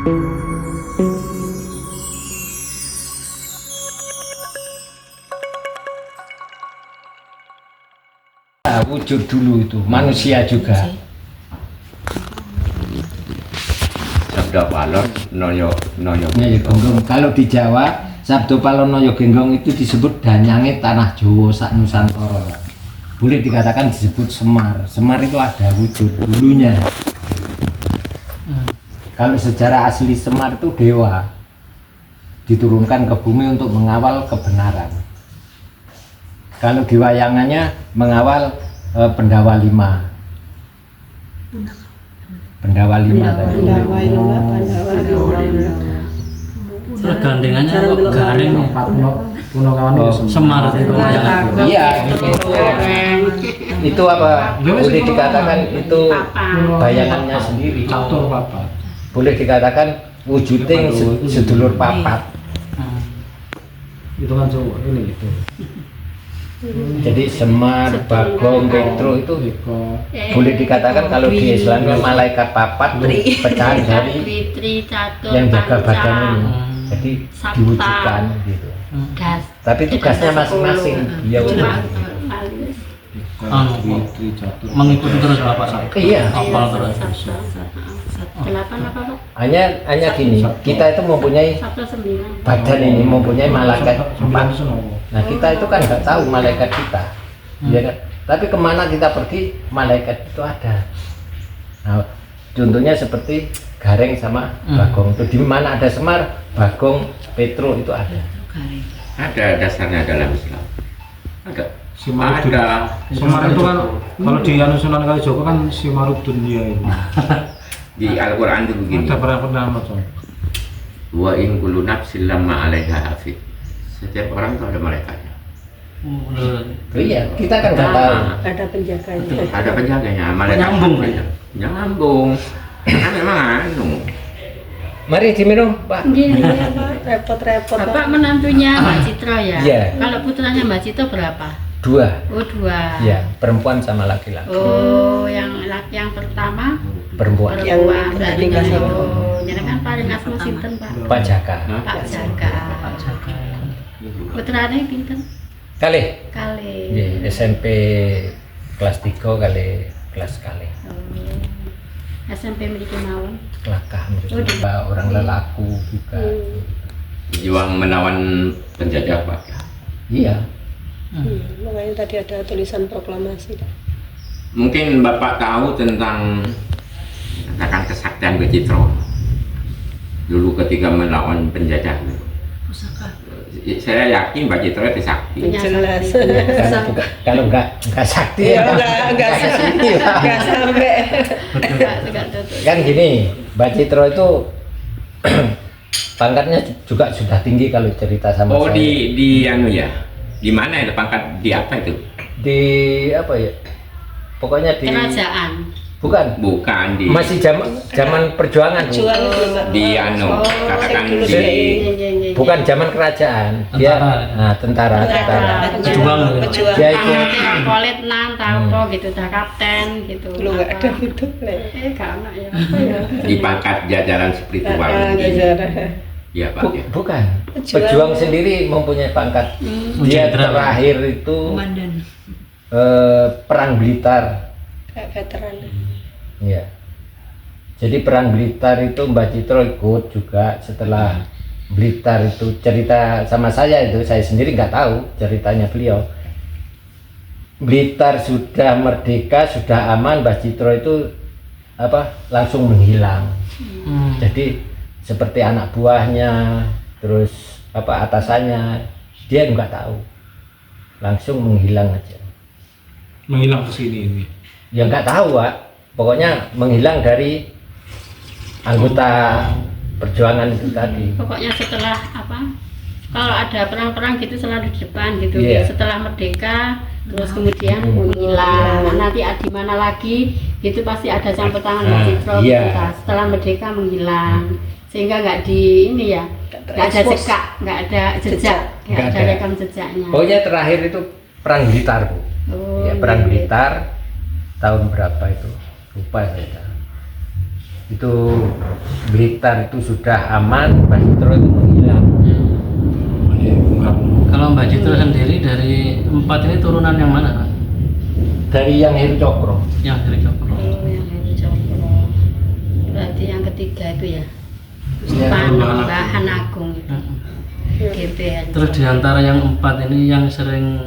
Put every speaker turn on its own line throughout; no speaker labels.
Wujud dulu itu manusia juga.
Sabda Palon Noyo
Genggong. Kalau di Jawa Sabda Palon Noyo Genggong itu disebut danyange tanah Jawa sak Nusantara. Boleh dikatakan disebut Semar. Semar itu ada wujud dulunya. Kalau sejarah asli Semar itu dewa, diturunkan ke bumi untuk mengawal kebenaran. Kalau di wayangannya mengawal Pendawa Lima. Pendawa Lima tadi.
Gandengannya kok garing Semar itu
Iya, itu apa? Boleh dikatakan itu bayangannya sendiri. Boleh dikatakan wujuding sedulur papat.
itu kan cowok ini itu.
Jadi Semar, Bagong, Petro itu boleh dikatakan kalau di Islam malaikat papat pecahan dari yang jaga badan ini. Jadi diwujudkan gitu. Tapi tugasnya masing-masing dia
Mengikuti terus Bapak.
Iya.
Hafal terus.
Hanya gini, kita itu mempunyai badan ini, mempunyai malaikat 4. Nah kita itu kan nggak tahu malaikat kita, ya kan? Tapi kemana kita pergi, malaikat itu ada. Nah, contohnya seperti Gareng sama Bagong. Itu di mana ada Semar, Bagong, Petro itu ada.
ada dasarnya dalam Islam. Ada.
Simarudun. Semar itu kan kalau di Sunan Kalijaga kan Simarudun dia ini.
Di Al-Quran itu begini.
Ada pernah macam.
Wa in kullu nafsin lamma 'alaiha hafid. Setiap orang itu ada malaikatnya.
Iya, kita kan nggak tahu.
Ada penjaganya.
Ada penjaganya, malaikat.
Nyambung.
Nyambung. Kan memang anu.
Mari diminum, Pak.
Iya, Pak. Repot-repot.
Bapak menantunya Mbak Citra ya?
Iya.
Kalau putranya Mbak Citra berapa?
2.
Oh 2.
Ya, perempuan sama laki-laki.
Oh, yang pertama
Perempuan.
Yang
berarti
tinggal
itu.
sama.
Jadi kan paling asma sinten Pak?
Pak Jaka.
Pak Jaka. Putranya pinten?
Kali.
Kali.
Iya, SMP kelas 3 kali kelas kali.
Oh. SMP memiliki mawon.
Kelakah menurut orang lelaku juga.
Juang menawan penjajah, Pak.
Iya.
Makanya tadi ada tulisan proklamasi.
Mungkin Bapak tahu tentang katakan kesaktian Becitro dulu ketika melawan penjajah. Saya yakin Mbak Citra itu sakti.
Jelas.
Kalau nggak sakti
Ya enggak sampai.
Kan gini, Mbak Citro itu pangkatnya juga sudah tinggi kalau cerita sama
Oh
saya.
di anu ya, di mana itu pangkat, di apa itu?
Di apa ya? Pokoknya di
Kerajaan.
Bukan
di
masih zaman perjuangan. Bu.
di anu katakan di
Bukan zaman kerajaan. Dia tentara.
Pejuang.
Dia itu
Letnan, tahu gitu, dah kapten gitu.
Lu enggak ada gitu.
Gak ada ya. Apa ya?
di pangkat jajaran spiritual. Ya Pak. Ya.
bukan. Pejuang sendiri mempunyai pangkat. Dia terakhir itu perang Blitar.
Kayak veteran.
Iya. Jadi perang Blitar itu Mbak Citro ikut juga setelah Blitar itu cerita sama saya itu, saya sendiri nggak tahu ceritanya beliau. Blitar sudah merdeka, sudah aman, Mbak Citro itu langsung menghilang. Jadi seperti anak buahnya, terus atasannya, dia nggak tahu, langsung menghilang aja.
Menghilang ke sini ini.
Ya nggak tahu, Pak. Pokoknya menghilang dari anggota perjuangan itu tadi.
Pokoknya setelah kalau ada perang-perang gitu selalu di depan gitu.
Iya.
Setelah merdeka terus kemudian menghilang. Nanti di mana lagi gitu pasti ada campur tangan Mbak Citro.
Iya.
Setelah merdeka menghilang. Sehingga nggak nggak ada jejak, nggak ada
Nggak ada.
rekam jejaknya.
Pokoknya terakhir itu perang Blitar, Bu.
Oh,
Ya, perang
iya.
Blitar tahun berapa itu? Lupa saya. itu Blitar itu sudah aman, Mbah Citro itu menghilang.
Kalau Mbah Citro sendiri dari 4 ini turunan yang mana, Pak?
Dari yang Heru Cokro.
Yang dari Cokro.
Oh, yang Heru Cokro. Berarti yang ketiga itu ya.
Ya,
Panembahan Agung itu.
Heeh.
GBN.
Terus di antara yang 4 ini yang sering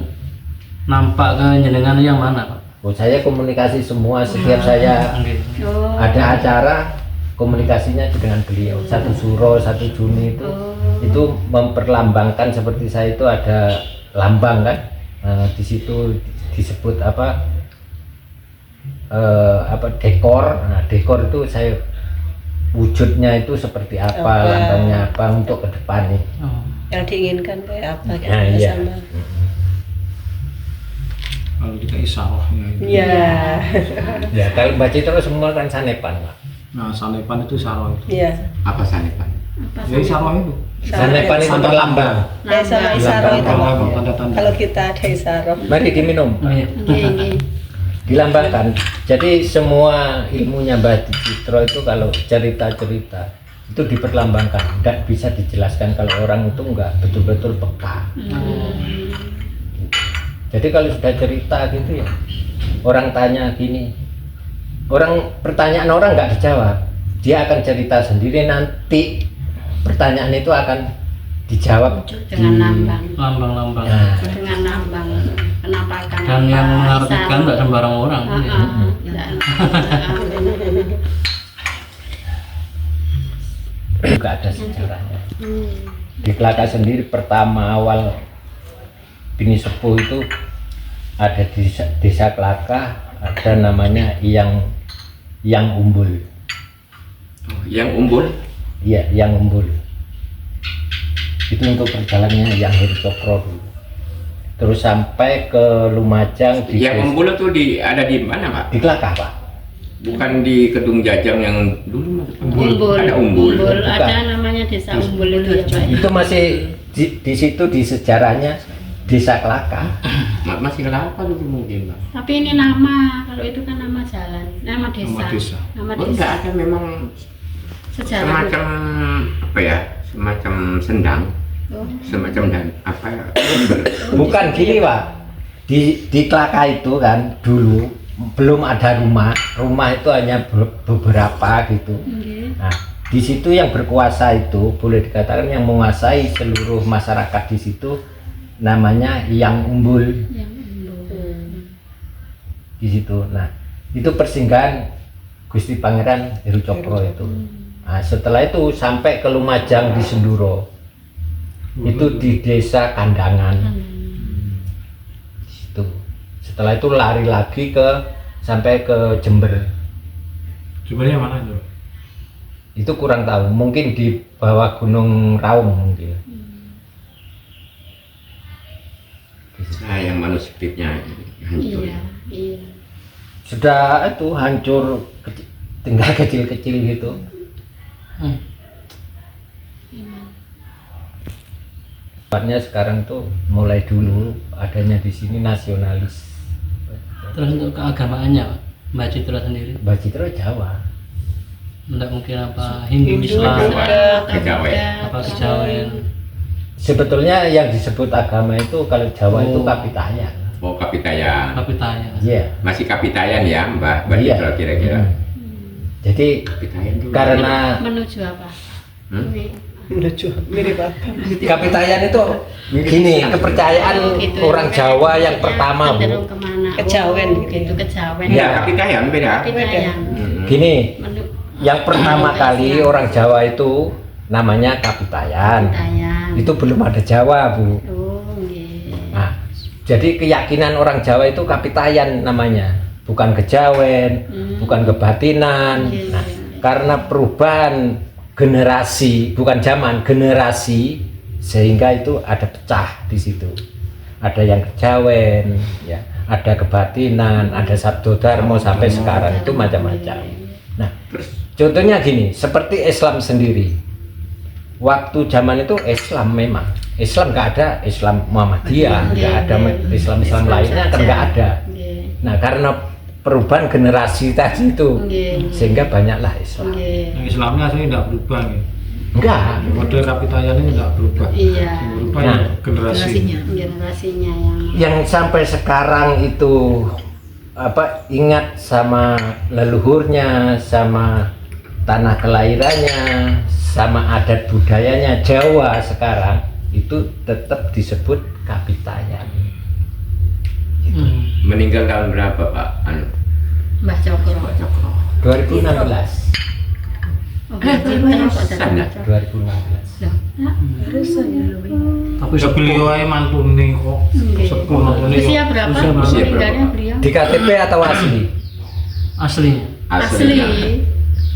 nampak ke jenengan yang mana, Pak?
Oh, saya komunikasi semua setiap saya
Nggih.
Oh.
ada acara komunikasinya dengan beliau. 1 Suro, 1 Juni itu memperlambangkan seperti saya itu ada lambang kan. Di situ disebut apa dekor. Nah, dekor itu saya wujudnya itu seperti apa, lambangnya apa untuk ke depan nih.
Oh.
Yang diinginkan kayak apa gitu
Nah, iya.
sama.
Kalau kita isarohnya itu.
Iya.
Ya kalau Mbah Citro semua kan sanepan, Pak.
Nah, sanepan itu isaroh itu.
Iya.
Apa sanepan?
Apa
Ya isaroh itu.
Sanepan itu
Tanda
berlambang.
Sama
Lambang.
isaro itu.
Lambang, tanda-tanda.
Kalau kita ada isaro.
Mari diminum.
Iya.
Nggih.
Dilambangkan. Jadi semua ilmunya Mbah Citro itu kalau cerita-cerita itu diperlambangkan. Tidak bisa dijelaskan kalau orang itu nggak betul-betul peka. Jadi kalau sudah cerita gitu ya, orang tanya gini, pertanyaan orang nggak dijawab, dia akan cerita sendiri, nanti pertanyaan itu akan dijawab
Dengan lambang.
Lambang-lambang.
Nah,
Dengan lambang. Penampakan.
Dan yang mengartikan tidak sembarang orang.
nggak ada sejarahnya. Di Kelaka sendiri pertama awal Bini Sepuh itu ada di desa Kelaka, ada namanya Yang Umbul.
Oh, yang umbul?
Iya, Yang Umbul. Itu untuk perjalanannya Yang Heru Cokro dulu. Terus sampai ke Lumajang di
Yang umbul itu ada di mana, Pak?
di Kelaka, Pak.
Bukan di Kedung Jajang yang dulu, Mas?
Umbul.
Ada umbul.
Ada namanya desa Umbul itu ya, Pak.
Itu masih di situ di sejarahnya desa Kelaka.
Masih kelapa dulu mungkin, Pak.
Tapi ini nama, kalau itu kan nama jalan, nama desa.
Nama desa.
Nama
Oh,
desa.
enggak ada memang
Sejarah.
semacam apa ya? Semacam sendang,
Oh.
semacam dan apa ya?
Bukan gini, Pak. Di Kelaka itu kan dulu belum ada rumah itu hanya beberapa gitu.
Nggih.
Nah, di situ yang berkuasa itu boleh dikatakan yang menguasai seluruh masyarakat di situ namanya Yang Umbul
Yang Umbul.
di situ. Nah, itu persinggahan Gusti Pangeran Heru Cokro itu. Nah, setelah itu sampai ke Lumajang di Senduro. Itu di desa Kandangan. Di situ. Setelah itu lari lagi sampai ke Jember.
Sebenarnya mana itu?
Itu kurang tahu, mungkin di bawah Gunung Raung mungkin.
Nah, yang manuskripnya hancur.
Iya, iya.
Sudah itu hancur, tinggal kecil-kecil gitu. Tempatnya sekarang tuh mulai dulu adanya di sini nasionalis.
Terus untuk keagamaannya, Pak, Mbah Citro sendiri,
Mbah Citro Jawa.
tidak mungkin apa Hindu, Islam,
Kejawen.
apa kejawen.
Sebetulnya yang disebut agama itu kalau Jawa itu
Oh.
Kapitayan.
Oh, Kapitayan.
Kapitaya.
Iya.
Masih Kapitayan ya, Mbak
Iya.
Citro kira-kira.
Jadi
Kapitayan dulu.
karena
Menuju apa?
Hmm?
Lucu, mirip apa?
Kapitayan itu gini, kepercayaan
Gitu,
orang Jawa yang
maksudnya
pertama, Bu.
cenderung kemana?
Kejawen
Oh,
gitu.
gitu, kejawen.
Iya.
Kapitayan beda.
Kapitayan.
Gini,
Menu-
yang pertama kali orang Jawa itu namanya Kapitayan.
Kapitayan.
Itu belum ada Jawa, Bu.
Oh, nggih.
Nah, jadi keyakinan orang Jawa itu Kapitayan namanya, bukan kejawen, bukan kebatinan.
Iya,
Nah,
iya.
karena perubahan generasi, bukan zaman, generasi, sehingga itu ada pecah di situ. Ada yang kejawen, ya, ada kebatinan, ada Sabdo Darmo sampai sekarang itu macam-macam. Nah, contohnya gini, seperti Islam sendiri. Waktu zaman itu Islam memang, Islam nggak ada, Islam Muhammadiyah, nggak ada Islam lainnya kan nggak ada.
Nggih.
Nah, karena perubahan generasi tadi itu,
Nggih.
sehingga banyaklah Islam.
Nggih.
Yang Islamnya aslinya tidak berubah nih.
Enggak,
Model kapitanya ini tidak berubah.
Iya.
Yang berubah
Nah.
ya generasi.
Generasinya yang
yang sampai sekarang itu ingat sama leluhurnya, sama tanah kelahirannya, sama adat budayanya Jawa sekarang itu tetap disebut Kapitayan.
Meninggal tahun berapa Pak?
Mbah Cokro.
2016.
Oh, berarti kenapa ada
Sangat.
2016.
Tapi beliau aja mantune kok.
Nggih.
Sepuh mantune.
Usia berapa?
Usia berapa?
Usia
Meninggalnya
berapa?
beliau?
Di KTP atau asli?
Aslinya.
Asli.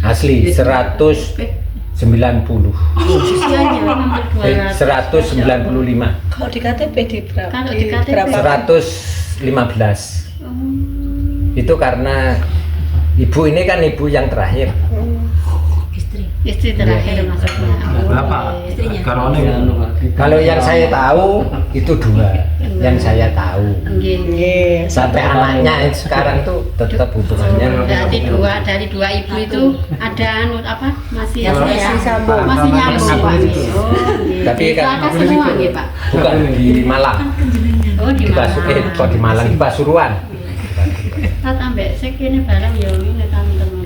Asli 190.
Usianya hampir 200.
195.
Kalau di KTP di berapa?
Kalau di KTP
berapa?
115. Itu karena ibu ini kan ibu yang terakhir.
Istri terakhir maksudnya.
Berapa?
Istrinya.
Karone
Ya, anu, Pak.
Kalau yang saya tahu itu 2. Yang saya tahu.
Nggih.
Nggih.
Sampai anaknya yang sekarang tuh tetap hubungannya.
Berarti dari dua ibu itu ada masih
Masih sambung.
masih nyambung Pak. Oh, nggih.
Tapi kan-
Silakan semua nggih Pak.
Bukan di Malang.
Oh di
Kok
Malang.
di Malang di Pasuruan.
Tat ambek sik kene barang ya ngene teman-teman.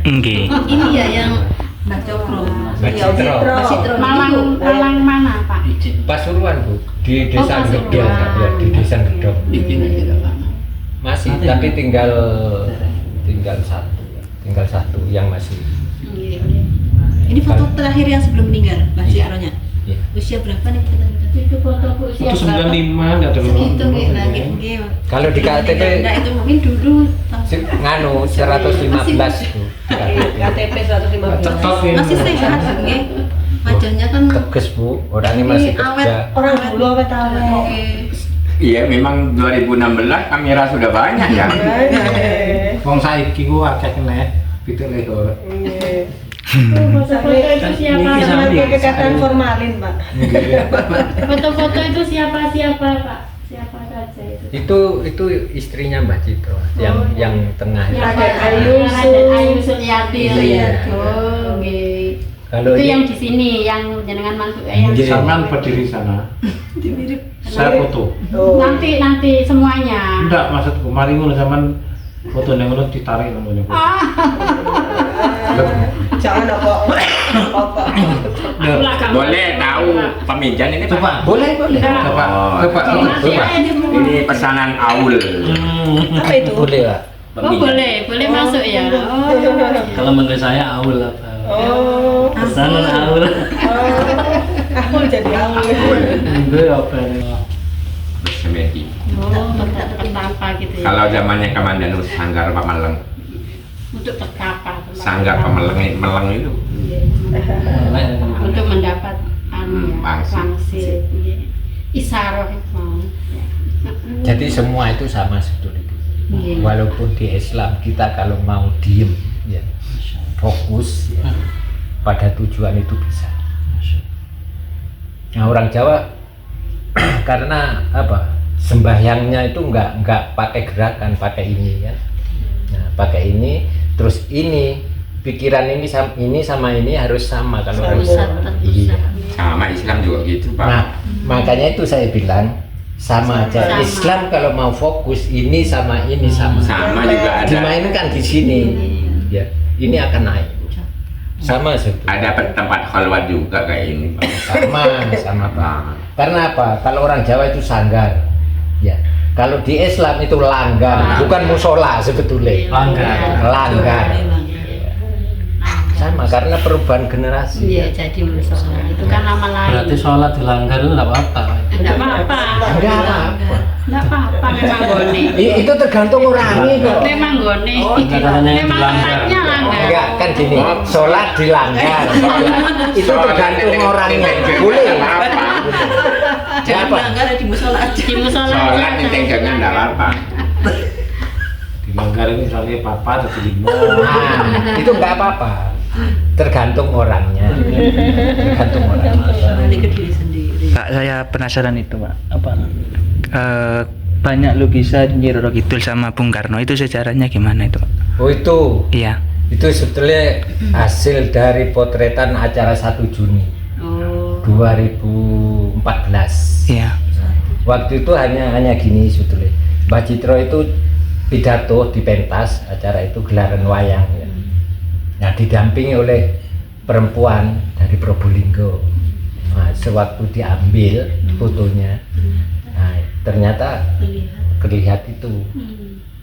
Nggih.
Ini ya yang Mbak Cokro.
Mbak Citro.
Mbak Citro.
Malang mana Pak?
Pasuruan Bu, di Desa
Pasuruan.
Gedong, ya, di Desa Gedong.
Bikin aja dah, Pak.
Masih, tapi tinggal satu yang masih.
Nggih, nggih.
Ini foto terakhir yang sebelum meninggal, Mbak Citro-nya.
Iya.
Usia berapa nih kita?
Itu foto usia
itu
berapa?
95 enggak ada
Segitu nggih, lagi nggih.
Kalau di KTP
Enggak, itu mungkin dulu
nganu 115 Bu. Di KTP.
KTP 115.
Cetok ini.
masih sehat nggih. Wajahnya kan
Tegas Bu, orangnya masih
awet.
kerja.
Orang dulu awet awet.
Nggih.
Iya, memang 2016 kamera sudah banyak ya.
Wong saiki ku akeh kene pitik leher.
Foto-foto itu siapa?
Ini
Jangan
samping.
kekatan formalin, Pak.
Foto-foto itu siapa Pak? Siapa saja itu?
Itu istrinya Mbak Citro, yang tengah itu.
Raden Ayu
Raden Ayu Suryati.
Iya.
Oh, nggih.
Kalau
Itu
ini
yang di sini yang jenengan mantu yang
Nggih.
Sampean berdiri sana. Saya foto.
Oh.
nanti semuanya.
Enggak, maksudku mari ngono sampean foto yang ngono ditarik namanya.
Jangan apa. Apa.
Boleh tahu peminjan ini Pak?
Coba.
boleh.
Coba.
Oh,
Coba.
Coba.
Ini pesanan Aul.
Apa itu?
Boleh Pak.
Oh boleh masuk ya. Oh.
Kalau menurut saya Aul apa?
Oh.
Pesanan Aul.
Aku jadi awal.
Nggih apa ini?
Bersemedi.
Oh, tertapa gitu ya.
Kalau zamannya Kamandanus Sanggar Pameleng.
Untuk tertapa.
Sanggar Pameleng itu.
Untuk mendapat
Pangsit.
pangsit. Iya. Isaroh itu.
Jadi semua itu sama sebetulnya.
Iya.
Walaupun di Islam kita kalau mau diem, ya, fokus ya, pada tujuan itu bisa. Nah orang Jawa karena apa? Sembahyangnya itu nggak pakai gerakan, pakai ini ya. Nah pakai ini, terus ini pikiran ini sama ini harus sama kalau orang
Terpusat,
Jawa.
terpusat.
Iya.
Sama Islam juga gitu Pak.
Nah, makanya itu saya bilang sama aja.
Sama.
Islam kalau mau fokus ini sama ini sama.
Sama juga ada.
Dimainkan di sini. Ya, ini akan naik. Sama sebetulnya.
Ada tempat khalwat juga kayak ini Pak.
Sama Pak. Karena apa? Kalau orang Jawa itu sanggar. Ya. Kalau di Islam itu langgar, bukan musola sebetulnya. Langgar. Sama karena perubahan generasi.
Iya, jadi musola. Itu kan nama lain.
Berarti sholat dilanggar itu enggak apa-apa.
Enggak apa-apa.
Enggak apa-apa.
Enggak apa-apa memang gone.
Itu tergantung orangnya kok.
Memang gone.
katanya
Memang
dilanggar.
tempatnya langgar.
Enggak, kan gini, sholat dilanggar. Itu tergantung orangnya. Boleh.
Jangan
Apa?
melanggar di musola aja.
Di musola.
Sholat di tenggangan enggak apa-apa.
Dilanggar ini misalnya papa atau lima.
Nah, itu enggak apa-apa. Tergantung orangnya. Tergantung orangnya.
Kembali ke diri sendiri.
Pak, saya penasaran itu, Pak.
Apa?
banyak lukisan Nyi Roro Kidul sama Bung Karno, itu sejarahnya gimana itu?
Oh itu,
Iya.
itu sebetulnya hasil dari potretan acara 1 Juni
Oh.
2014.
Iya.
Waktu itu hanya gini sebetulnya. Mbah Citro itu pidato di pentas, acara itu gelaran wayang ya. Nah, didampingi oleh perempuan dari Probolinggo. Nah, sewaktu diambil fotonya, nah, ternyata terlihat itu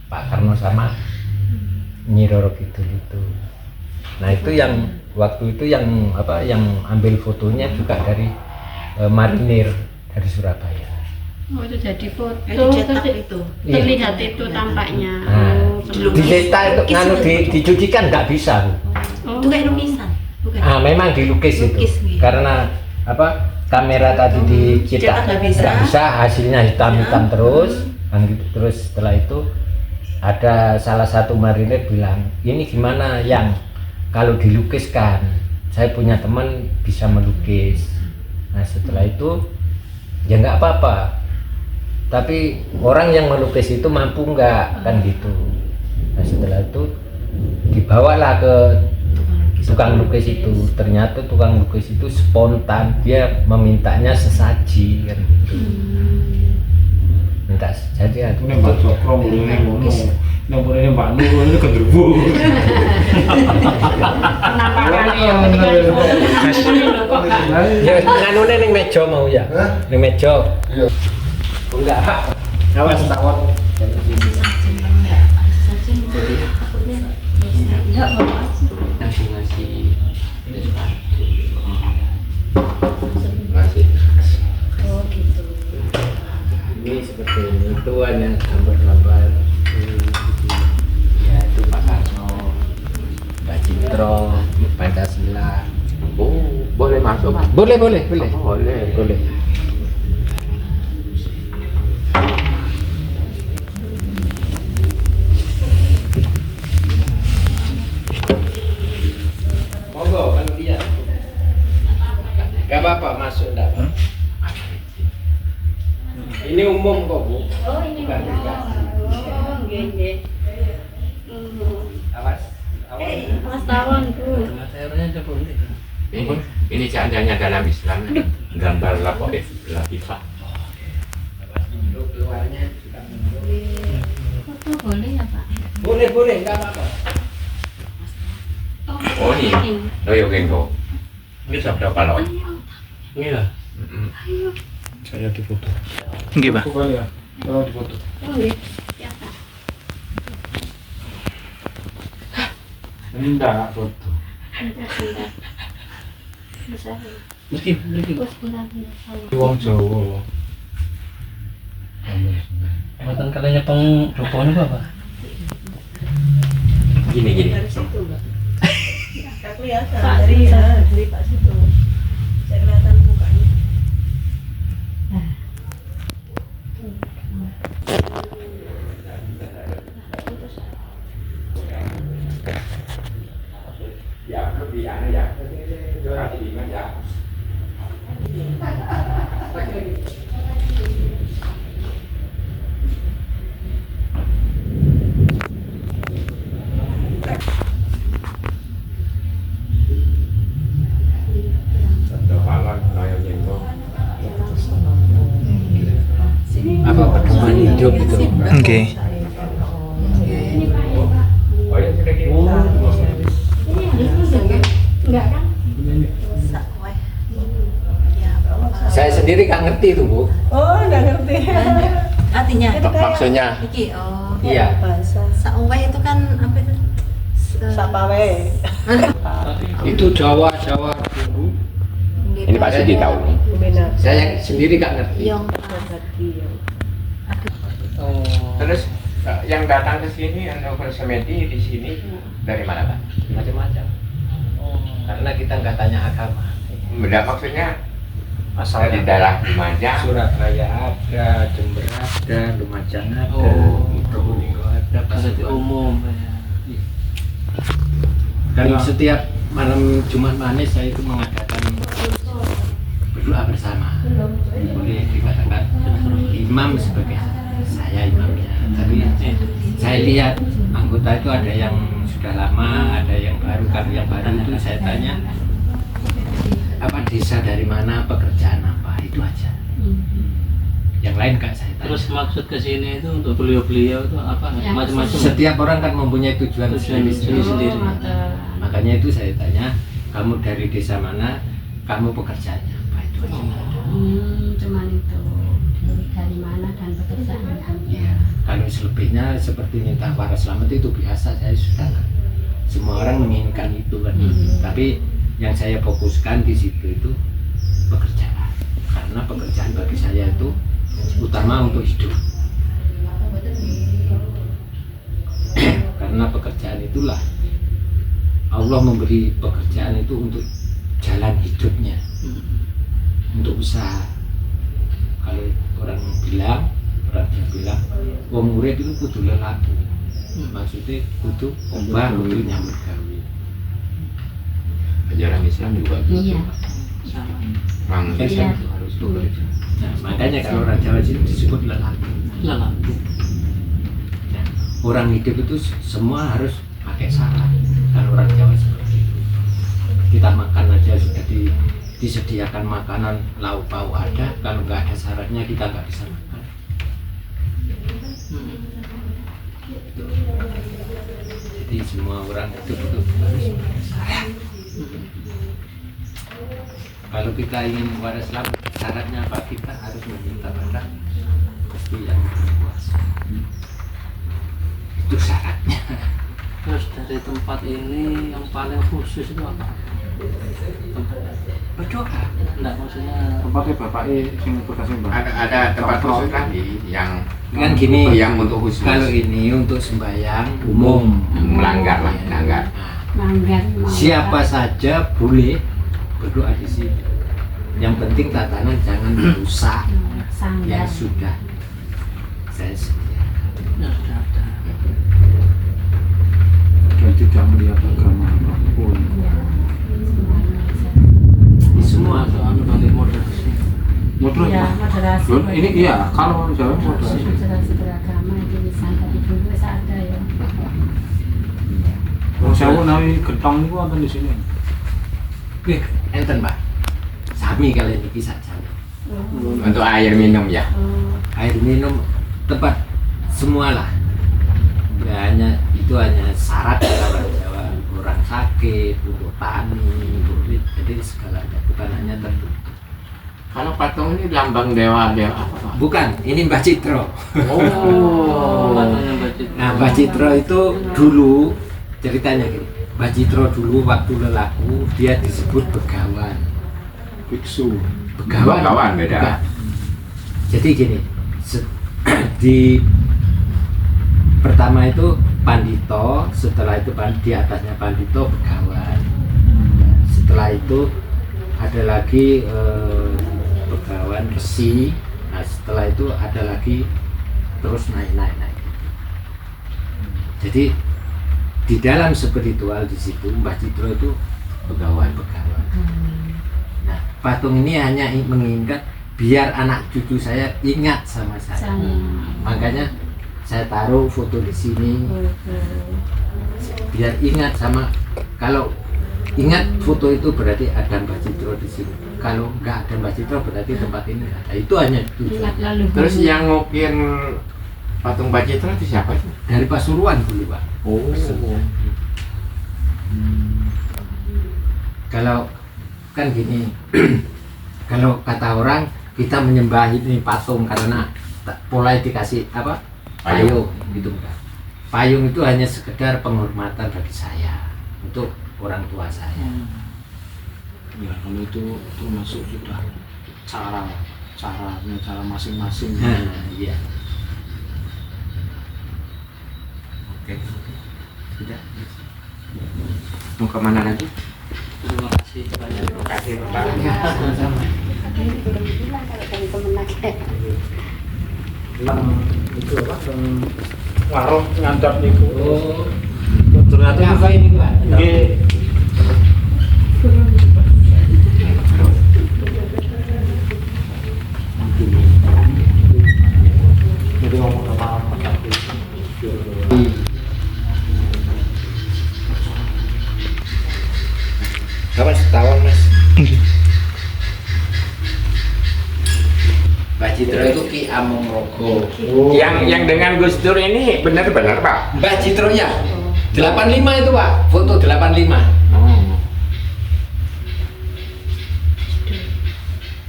Pak Karno sama Nyi Roro Kidul itu. Nah, itu yang waktu itu yang ambil fotonya juga dari marinir dari Surabaya.
Oh, itu jadi foto.
Dicetak
terus
itu.
terlihat itu tampaknya.
Nah,
Oh,
dicetak itu dicuci kan nggak bisa, Bu.
oh.
Itu kayak lukisan, bukan?
Memang dilukis itu.
Lukis, iya.
Karena kamera tadi dicetak
Cetak nggak bisa.
hasilnya hitam-hitam terus. Kan gitu. Terus setelah itu ada salah satu marinir bilang, ini gimana yang kalau dilukiskan, saya punya teman bisa melukis. Nah, setelah itu ya nggak apa-apa, tapi orang yang melukis itu mampu nggak, kan gitu. Nah, setelah itu dibawalah ke tukang lukis itu. Ternyata tukang lukis itu spontan, dia memintanya sesaji, kan gitu. Minta sesaji.
Ini Mbak Cokro mulai ngono. Yang mulai Mbak Nur ini genderuwo.
Penampakan ya. Ketika ini lho kok Kak.
Ya nganune ning meja mau ya. Ning meja. Iya. Enggak. Awas tawon.
Ngasih ngasih.
Oh, gitu.
Ini seperti ini. Itu hanya gambar-gambar. Ya itu Pak Karno, Mbah Citro, Pancasila.
Oh, boleh masuk, Pak?
Boleh, boleh, boleh.
Boleh.
Boleh. Monggo, kan dia. Gak apa-apa, masuk enggak apa. Ini umum kok, Bu.
Oh, ini
Bukan
benar.
tugas.
Oh, nggih, nggih.
Awas.
Mas tawon, Bu.
Ini seandainya dalam Islam gambar latifah.
Keluarnya juga
Foto boleh ya, Pak?
boleh, boleh, enggak apa-apa.
Oh ini, loyo genggo. Ini sabda kalau.
Iya.
Saya difoto.
Nggih, Pak.
Bukan ya. Kalau difoto.
Oh, nggih. Ya, Pak.
Ini enggak foto.
Bentar. Bisa.
Mesti
Terus bentar.
Wong Jawa.
Buatan kalinya pengrupanya apa?
Gini.
Dari situ, Mbak. Nggak kelihatan.
Pak
Dari
Situ.
dari Pak Situ. Saya kelihatan mukanya.
Ya, lebih aneh ya. Kasih ingat ya. Sabda balon, loyo genggo.
Apa pedoman hidup itu?
Nggih.
Oh ya sudah gini.
Enggak kan?
Sakweh.
Saya sendiri nggak ngerti itu, Bu.
Oh, nggak ngerti.
Artinya?
Itu kayak
Maksudnya
Iki, oh.
Iya.
bahasa
Sakweh itu kan apa itu?
Sapawe.
Itu Jawa dulu.
ini Pak Sudi tahu nih.
Minat.
Saya sendiri nggak ngerti.
Yang
Terus yang datang ke sini untuk bersemedi di sini dari mana, Pak?
Macam-macam. Karena kita nggak tanya agama.
Beda maksudnya
Asal
di daerah Lumajang.
Surabaya ada, Jember ada, Lumajang ada,
Oh.
Probolinggo ada,
Jadi umum ya.
Dan setiap malam Jumat Manis saya itu mengadakan berdoa bersama. Boleh dikatakan imam sebagai saya imamnya. Tapi saya lihat anggota itu ada yang sudah lama, ada yang baru. Kalau yang baru itu saya tanya apa desa dari mana, pekerjaan apa, itu aja. Yang lain nggak saya tanya.
Terus maksud ke sini itu untuk beliau-beliau itu apa?
Ya,
Macam-macam.
Setiap orang kan mempunyai tujuan sendiri-sendiri.
sendiri.
Makanya itu saya tanya, kamu dari desa mana, kamu pekerjaannya apa, itu aja.
Cuman itu dari mana dan pekerjaannya.
Ya, kalau selebihnya seperti minta waras selamat itu biasa, saya sudah. Semua orang menginginkan itu kan. Tapi yang saya fokuskan di situ itu pekerjaan. Karena pekerjaan bagi saya itu utama untuk hidup. Karena pekerjaan itulah Allah memberi pekerjaan itu untuk jalan hidupnya, untuk usaha. Kalau orang dia bilang, wong murid itu kudu lelaku. Maksudnya kudu obah, kudu nyambut gawe.
Ajaran Islam juga
Iya.
orang Islam
Iya.
harus bekerja.
Nah, makanya kalau orang Jawa sini disebut lelaku.
Lelaku.
Nah, orang hidup itu semua harus pakai syarat. Kalau orang Jawa seperti itu. Kita makan aja sudah disediakan makanan, lauk pauk ada. Kalau nggak ada syaratnya kita nggak bisa makan. Jadi semua orang itu harus pakai syarat. Kalau kita ingin waras selamat, syaratnya apa? Kita harus meminta pada Gusti Yang Maha Kuasa. Itu syaratnya.
Terus dari tempat ini yang paling khusus itu apa?
Berdoa.
Enggak, maksudnya
Tempatnya bapaknya sing bekasnya mbak.
Ada tempat khusus lagi yang
Kan gini,
yang untuk khusus.
kalau ini untuk sembahyang umum,
melanggar lah, melanggar.
Manggar.
siapa saja boleh berdoa di sini. Yang penting tatanan jangan rusak
Sanggar.
yang sudah saya sediakan.
ya sudah ada.
Dan tidak melihat agama apapun.
Ini semua
Anu dari moderasi.
Moderasi.
Ya, moderasi.
Loh, ini iya, kalau Jawa moderasi.
Moderasi beragama itu bisa dari dulu ada ya.
Wong sewu nawi getong niku wonten di sini.
Wih, enten Pak. Sami kalian ini saja.
Untuk air minum ya.
Air minum tempat semualah. Ya, hanya syarat dari orang Jawa, orang sakit, untuk tani, untuk jadi segalanya, bukan hanya tertentu.
Kalau patung ini lambang dewa apa Pak?
Bukan, ini Mbah Citro.
Oh.
Katanya baca.
Nah, Mbah Citro itu dulu ceritanya gini. Mbah Citro dulu waktu lelaku dia disebut begawan.
Biksu.
Begawan beda.
Bukan. Jadi gini, di pertama itu Pandito, setelah itu di atasnya Pandito begawan. Setelah itu ada lagi begawan resi. Nah, setelah itu ada lagi terus naik. Jadi di dalam spiritual di situ Mbah Citro itu begawan. Nah, patung ini hanya mengingat biar anak cucu saya ingat sama saya. Makanya saya taruh foto di sini biar ingat sama. Kalau ingat foto itu berarti ada Mbah Citro di sini. Kalau enggak ada Mbah Citro berarti tempat ini nggak ada. Itu hanya tujuan.
Terus yang ngukir patung Mbah Citro itu siapa itu?
Dari Pasuruan dulu Pak.
Oh.
Kalau kan gini, kalau kata orang kita menyembah ini patung karena mulai dikasih apa payung gitu kan. Payung itu hanya sekedar penghormatan bagi saya untuk orang tua saya.
Ya kalau itu termasuk sudah cara masing-masing.
Nah, iya.
Oke. Sudah. Mau kemana lagi?
Terima kasih banyak.
Terima kasih Bapak.
Sama-sama.
Bilang kalau dari Kemenak.
Itu apa?
Warung ngandap niku.
Oh,
Ternyata
apa ini Pak?
nggih jadi ngomong
Kapan setahun mas? Mbak Citro itu Ki Amung-Rogo.
Yang dengan Gus Dur ini benar-benar Pak.
Mbak Citro ya. 85 itu Pak, foto 85.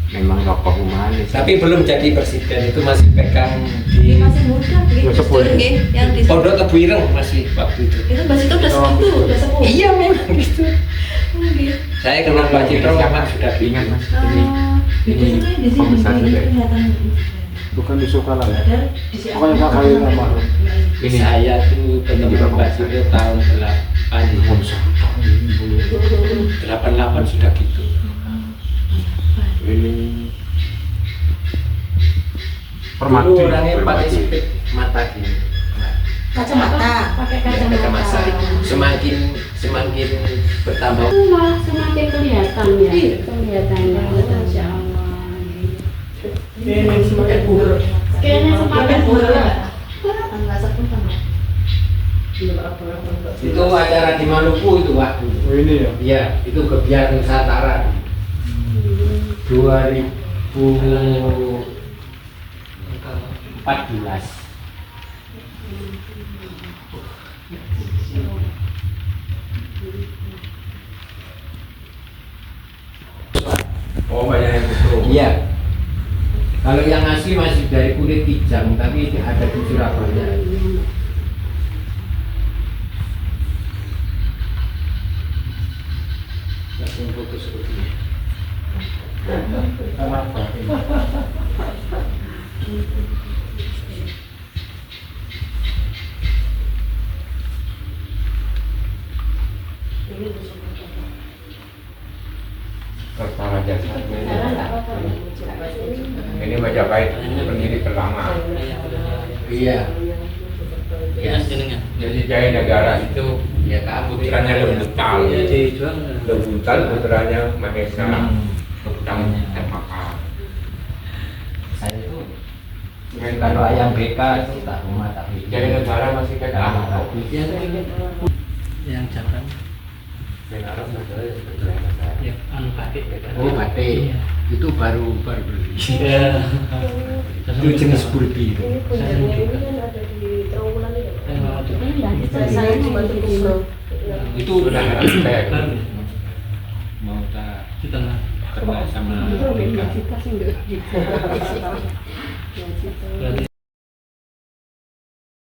Memang tokoh humanis.
Tapi belum jadi presiden, itu masih pegang di
Masih muda, begitu. Gus Dur, nggih, yang di
Pondok Tebu Ireng masih waktu itu.
itu Mbak Citro udah sepuh, udah sepuh.
Iya memang gitu.
Oh, nggih.
Saya kenal Mbak Citro memang sudah
ingat Mas.
Oh,
Ini
di sini
pembesar juga ya?
kelihatan.
Bukan di Sukalang ya?
Padahal di sini
Pokoknya Kak Kayu nama.
Ini
saya tuh ketemu Mbak Citro tahun 88 sudah gitu.
ini
Dulu orangnya pakai sipit mata gini.
kacamata.
Pakai
Ya,
kacamata.
semakin bertambah.
Itu malah semakin kelihatan ya. Kelihatannya. Masya Allah.
Memang semakin buruk.
Kayaknya semakin buruk.
Enggak sepuh kan.
Itu acara di Maluku itu Pak.
Oh ini ya?
Iya, itu Gebiar Nusantara 2014.
oh banyak yang betul.
Iya. Kalau yang asli masih dari kulit kijang, tapi ada di Surabaya. Langsung foto seperti ini.
Serta Majapahit. Ini Majapahit pendiri pertama.
Iya.
Ya, jenengan.
Jadi Jaya Negara itu
Ya kamu
putranya Lebutal.
Ya dijual.
Lebutal putranya Mahesa. Yang Terpapar.
Saya itu kalau ayam BK itu tak rumah tak
Jaya Negara masih kalah.
Yang Japan.
Jaya Negara masih kalah.
Ya, anu pakai.
Oh batik.
Iya.
Itu baru beli.
Iya.
Itu jenis burbi itu.
Saya juga.
Ada di Trawulan itu.
Saya cuma
Itu udah saya mau tak
Di tengah.
kerja sama BK.
Berarti